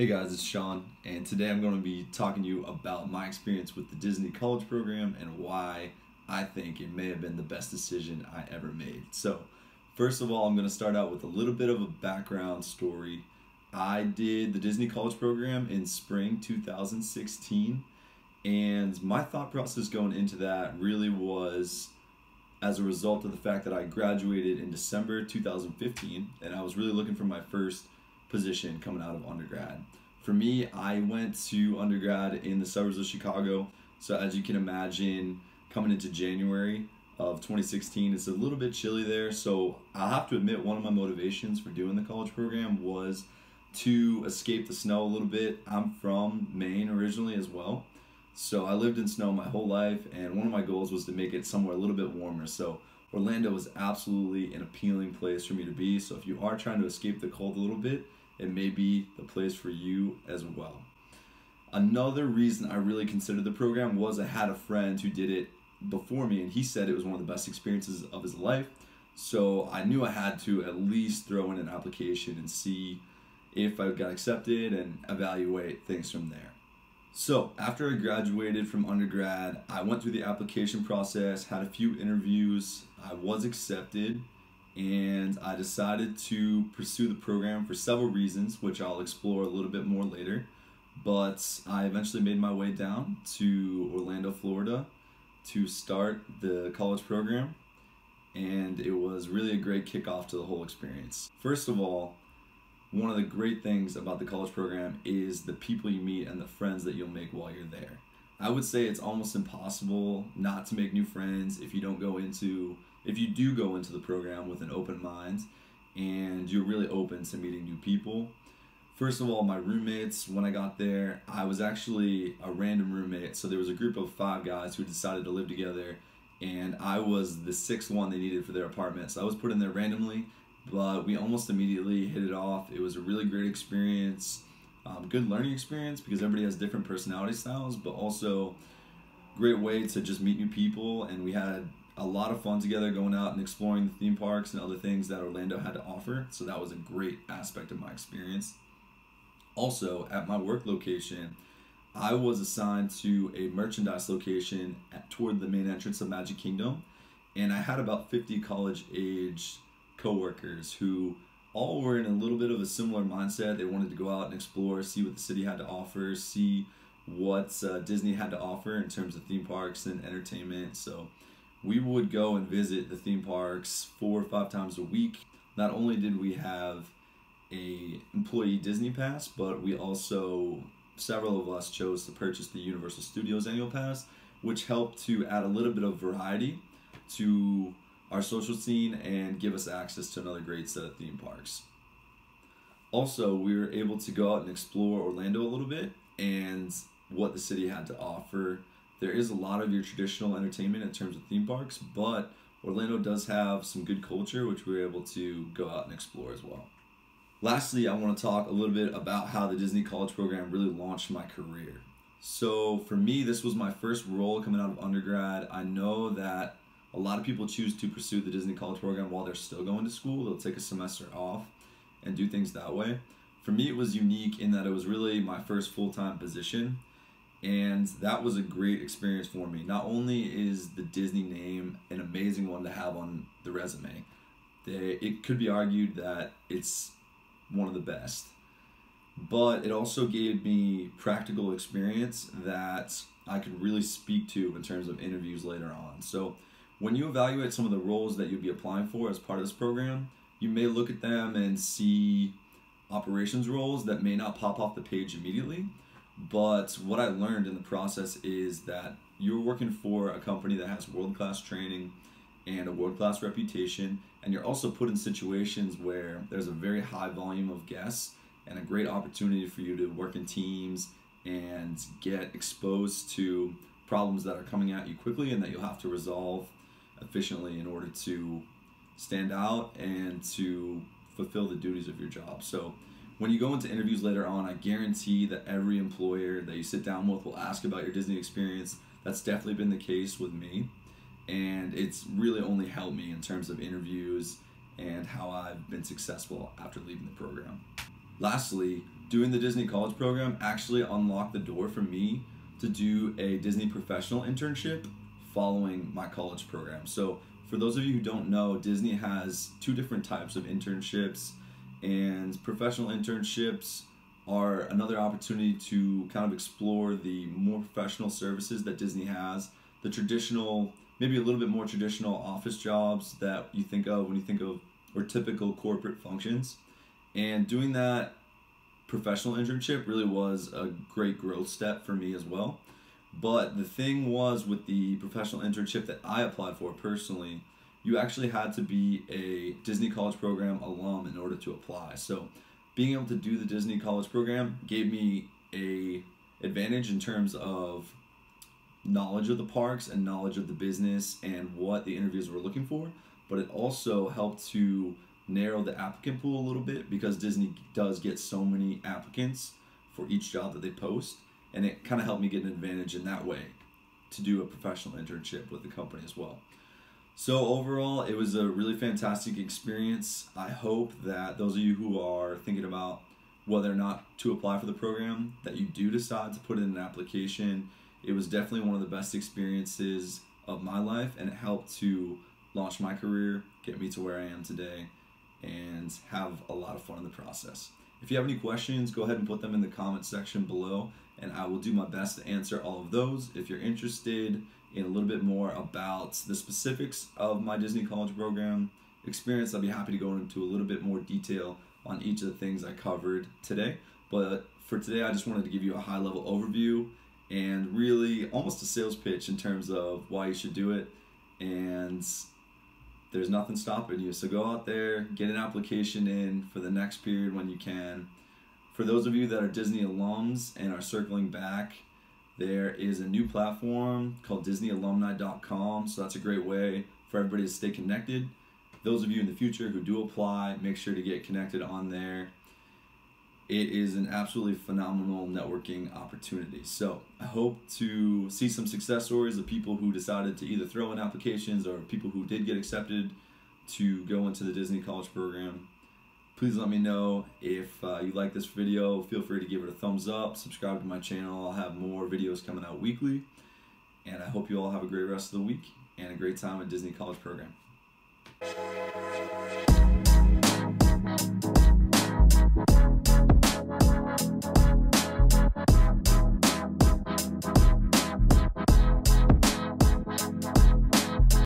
Hey guys, it's Sean, and today I'm going to be talking to you about my experience with the Disney College Program and why I think it may have been the best decision I ever made. So, first of all, I'm going to start out with a little bit of a background story. I did the Disney College Program in spring 2016, and my thought process going into that really was as a result of the fact that I graduated in December 2015, and I was really looking for my first position coming out of undergrad. For me, I went to undergrad in the suburbs of Chicago, so as you can imagine, coming into January of 2016, it's a little bit chilly there, so I'll have to admit one of my motivations for doing the college program was to escape the snow a little bit. I'm from Maine originally as well, so I lived in snow my whole life, and one of my goals was to make it somewhere a little bit warmer. So Orlando was absolutely an appealing place for me to be, so if you are trying to escape the cold a little bit, it may be the place for you as well. Another reason I really considered the program was I had a friend who did it before me, and he said it was one of the best experiences of his life. So I knew I had to at least throw in an application and see if I got accepted and evaluate things from there. So after I graduated from undergrad, I went through the application process, had a few interviews, I was accepted, and I decided to pursue the program for several reasons, which I'll explore a little bit more later. But I eventually made my way down to Orlando, Florida to start the college program, and it was really a great kickoff to the whole experience. First of all, one of the great things about the college program is the people you meet and the friends that you'll make while you're there. I would say it's almost impossible not to make new friends if you do go into the program with an open mind and you're really open to meeting new people. First of all, my roommates, when I got there, I was actually a random roommate. So there was a group of 5 guys who decided to live together, and I was the 6th one they needed for their apartment. So I was put in there randomly, but we almost immediately hit it off. It was a really great experience, good learning experience because everybody has different personality styles, but also great way to just meet new people. And we had a lot of fun together going out and exploring the theme parks and other things that Orlando had to offer. So that was a great aspect of my experience. Also, at my work location, I was assigned to a merchandise location toward the main entrance of Magic Kingdom, and I had about 50 college-age coworkers who all were in a little bit of a similar mindset. They wanted to go out and explore, see what the city had to offer, see what Disney had to offer in terms of theme parks and entertainment. So we would go and visit the theme parks 4 or 5 times a week. Not only did we have a employee Disney pass, but we also, several of us chose to purchase the Universal Studios annual pass, which helped to add a little bit of variety to our social scene and give us access to another great set of theme parks. Also, we were able to go out and explore Orlando a little bit and what the city had to offer. There is a lot of your traditional entertainment in terms of theme parks, but Orlando does have some good culture, which we were able to go out and explore as well. Lastly, I want to talk a little bit about how the Disney College Program really launched my career. So for me, this was my first role coming out of undergrad. I know that a lot of people choose to pursue the Disney College Program while they're still going to school. They'll take a semester off and do things that way. For me, it was unique in that it was really my first full-time position, and that was a great experience for me. Not only is the Disney name an amazing one to have on the resume, it could be argued that it's one of the best, but it also gave me practical experience that I could really speak to in terms of interviews later on. So when you evaluate some of the roles that you'll be applying for as part of this program, you may look at them and see operations roles that may not pop off the page immediately. But what I learned in the process is that you're working for a company that has world-class training and a world-class reputation, and you're also put in situations where there's a very high volume of guests and a great opportunity for you to work in teams and get exposed to problems that are coming at you quickly and that you'll have to resolve efficiently in order to stand out and to fulfill the duties of your job. So when you go into interviews later on, I guarantee that every employer that you sit down with will ask about your Disney experience. That's definitely been the case with me, and it's really only helped me in terms of interviews and how I've been successful after leaving the program. Lastly, doing the Disney College Program actually unlocked the door for me to do a Disney professional internship following my college program. So for those of you who don't know, Disney has two different types of internships, and professional internships are another opportunity to kind of explore the more professional services that Disney has, the traditional, maybe a little bit more traditional office jobs that you think of when you think of, or typical corporate functions. And doing that professional internship really was a great growth step for me as well. But the thing was, with the professional internship that I applied for personally, you actually had to be a Disney College Program alum in order to apply. So being able to do the Disney College Program gave me a advantage in terms of knowledge of the parks and knowledge of the business and what the interviews were looking for, but it also helped to narrow the applicant pool a little bit, because Disney does get so many applicants for each job that they post, and it kind of helped me get an advantage in that way to do a professional internship with the company as well. So overall, it was a really fantastic experience. I hope that those of you who are thinking about whether or not to apply for the program, that you do decide to put in an application. It was definitely one of the best experiences of my life, and it helped to launch my career, get me to where I am today, and have a lot of fun in the process. If you have any questions, go ahead and put them in the comment section below, and I will do my best to answer all of those. If you're interested in a little bit more about the specifics of my Disney College Program experience, I'll be happy to go into a little bit more detail on each of the things I covered today. But for today, I just wanted to give you a high-level overview and really almost a sales pitch in terms of why you should do it. And there's nothing stopping you. So go out there, get an application in for the next period when you can. For those of you that are Disney alums and are circling back, there is a new platform called DisneyAlumni.com. So that's a great way for everybody to stay connected. Those of you in the future who do apply, make sure to get connected on there. It is an absolutely phenomenal networking opportunity. So I hope to see some success stories of people who decided to either throw in applications or people who did get accepted to go into the Disney College Program. Please let me know if you like this video. Feel free to give it a thumbs up, subscribe to my channel. I'll have more videos coming out weekly. And I hope you all have a great rest of the week and a great time at Disney College Program.